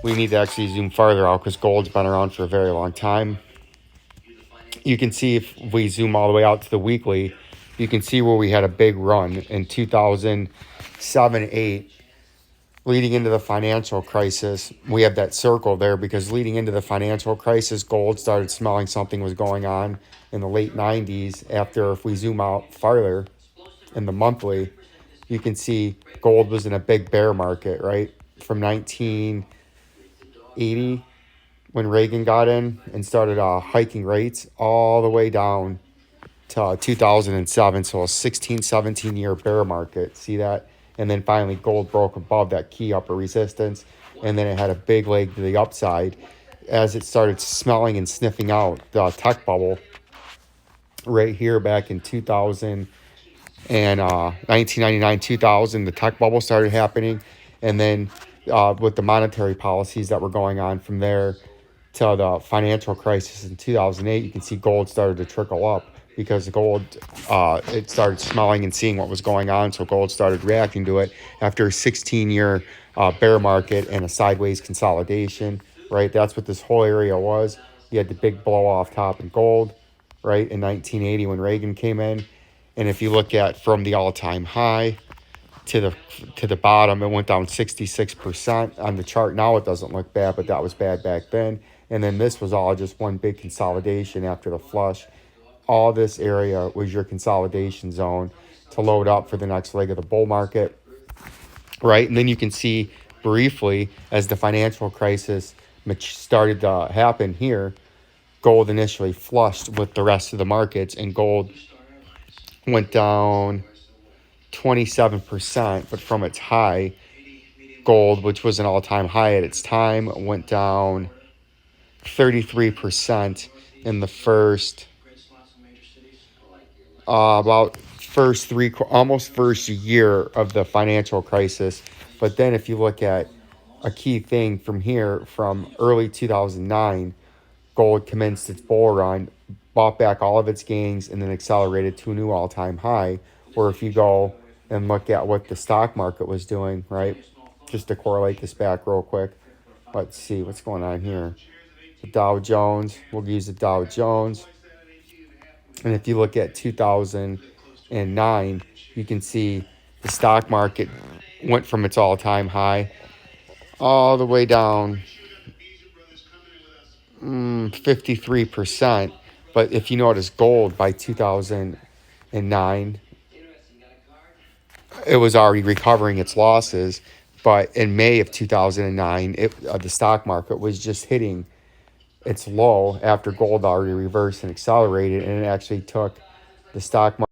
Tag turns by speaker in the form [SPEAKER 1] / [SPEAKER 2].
[SPEAKER 1] we need to actually zoom farther out because gold's been around for a very long time. You can see if we zoom all the way out to the weekly, you can see where we had a big run in 2007-8, leading into the financial crisis. We have that circle there because leading into the financial crisis, gold started smelling something was going on in the late 90s. After, if we zoom out farther in the monthly, you can see gold was in a big bear market, right? From 1980, when Reagan got in and started hiking rates all the way down to 2007. So a 16, 17-year bear market. See that? And then finally gold broke above that key upper resistance. And then it had a big leg to the upside as it started smelling and sniffing out the tech bubble right here back in 2000 and 1999, 2000. The tech bubble started happening. And then with the monetary policies that were going on from there to the financial crisis in 2008, you can see gold started to trickle up because gold, it started smelling and seeing what was going on. So gold started reacting to it after a 16-year bear market and a sideways consolidation, right? That's what this whole area was. You had the big blow off top in gold, right, in 1980 when Reagan came in. And if you look at from the all-time high to the bottom, it went down 66% on the chart. Now it doesn't look bad, but that was bad back then. And then this was all just one big consolidation after the flush. All this area was your consolidation zone to load up for the next leg of the bull market, right? And then you can see briefly as the financial crisis started to happen here, gold initially flushed with the rest of the markets, and gold went down 27%, but from its high, gold, which was an all-time high at its time, went down 33% in the first about first almost first year of the financial crisis. But then if you look at a key thing from here, from early 2009, gold commenced its bull run, bought back all of its gains, and then accelerated to a new all-time high. Or if you go and look at what the stock market was doing, right? Just to correlate this back real quick. Let's see what's going on here. The Dow Jones, we'll use the Dow Jones. And if you look at 2009, you can see the stock market went from its all-time high all the way down 53%. But if you notice gold by 2009, it was already recovering its losses. But in May of 2009, the stock market was just hitting its low after gold already reversed and accelerated, and it actually took the stock market